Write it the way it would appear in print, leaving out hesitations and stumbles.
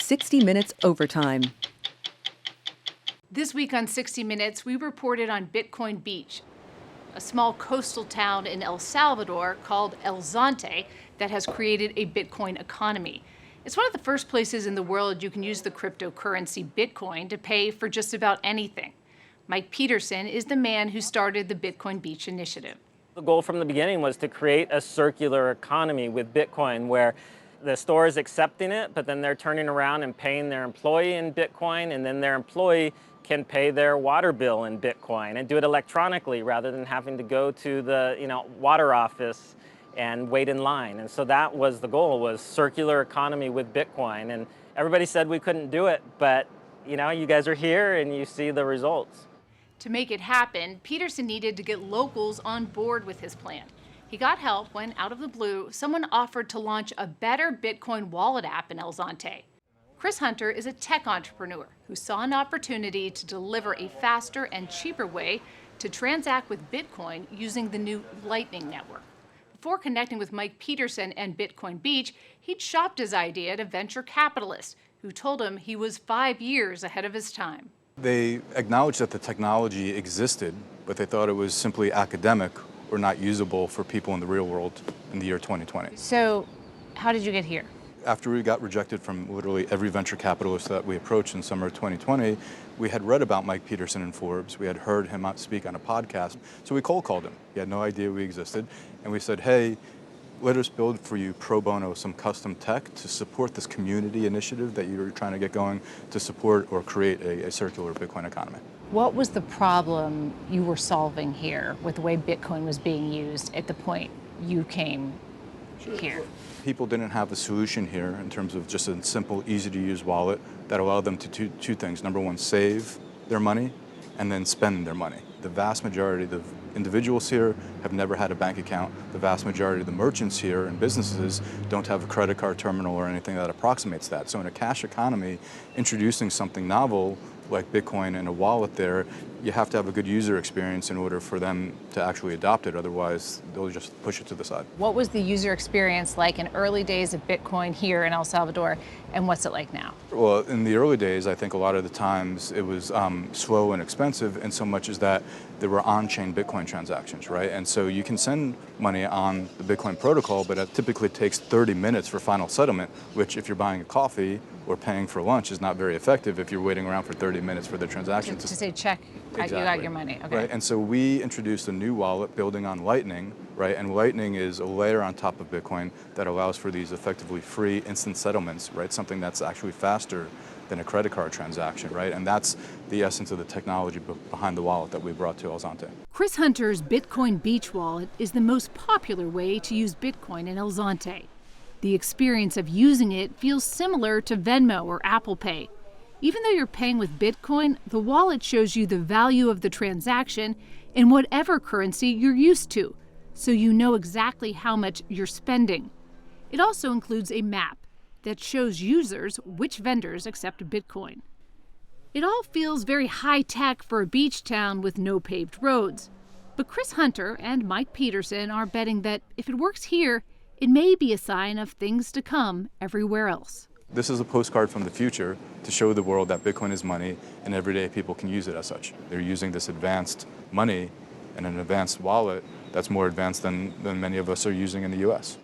60 Minutes Overtime. This week on 60 Minutes, we reported on Bitcoin Beach, a small coastal town in El Salvador called El Zonte that has created a Bitcoin economy. It's one of the first places in the world you can use the cryptocurrency Bitcoin to pay for just about anything. Mike Peterson is the man who started the Bitcoin Beach initiative. The goal from the beginning was to create a circular economy with Bitcoin where the store is accepting it, but then they're turning around and paying their employee in Bitcoin, and then their employee can pay their water bill in Bitcoin and do it electronically rather than having to go to the water office and wait in line. And so that was the goal, was circular economy with Bitcoin. And everybody said we couldn't do it, but you guys are here and you see the results. To make it happen, Peterson needed to get locals on board with his plan. He got help when, out of the blue, someone offered to launch a better Bitcoin wallet app in El Zonte. Chris Hunter is a tech entrepreneur who saw an opportunity to deliver a faster and cheaper way to transact with Bitcoin using the new Lightning Network. Before connecting with Mike Peterson and Bitcoin Beach, he'd shopped his idea to venture capitalists who told him he was 5 years ahead of his time. They acknowledged that the technology existed, but they thought it was simply academic or not usable for people in the real world in the year 2020. So how did you get here? After we got rejected from literally every venture capitalist that we approached in summer of 2020, we had read about Mike Peterson in Forbes. We had heard him speak on a podcast. So we cold called him. He had no idea we existed. And we said, hey, let us build for you pro bono some custom tech to support this community initiative that you're trying to get going to support or create a circular Bitcoin economy. What was the problem you were solving here with the way Bitcoin was being used at the point you came here? People didn't have a solution here in terms of just a simple, easy-to-use wallet that allowed them to do two things. Number one, save their money and then spend their money. The vast majority of the individuals here have never had a bank account. The vast majority of the merchants here and businesses don't have a credit card terminal or anything that approximates that. So in a cash economy, introducing something novel like Bitcoin and a wallet there, you have to have a good user experience in order for them to actually adopt it. Otherwise, they'll just push it to the side. What was the user experience like in early days of Bitcoin here in El Salvador, and what's it like now? Well, in the early days, I think a lot of the times it was slow and expensive, in so much as that there were on-chain Bitcoin transactions, right? And so you can send money on the Bitcoin protocol, but it typically takes 30 minutes for final settlement, which if you're buying a coffee or paying for lunch is not very effective if you're waiting around for 30 minutes for the transaction. To say check, exactly. You got your money, okay. Right, and so we introduced a new wallet building on Lightning, right? And Lightning is a layer on top of Bitcoin that allows for these effectively free instant settlements, right? Something that's actually faster than a credit card transaction, right? And that's the essence of the technology behind the wallet that we brought to El Zonte. Chris Hunter's Bitcoin Beach wallet is the most popular way to use Bitcoin in El Zonte. The experience of using it feels similar to Venmo or Apple Pay. Even though you're paying with Bitcoin, the wallet shows you the value of the transaction in whatever currency you're used to, so you know exactly how much you're spending. It also includes a map that shows users which vendors accept Bitcoin. It all feels very high-tech for a beach town with no paved roads. But Chris Hunter and Mike Peterson are betting that if it works here, it may be a sign of things to come everywhere else. This is a postcard from the future to show the world that Bitcoin is money and everyday people can use it as such. They're using this advanced money and an advanced wallet that's more advanced than many of us are using in the US.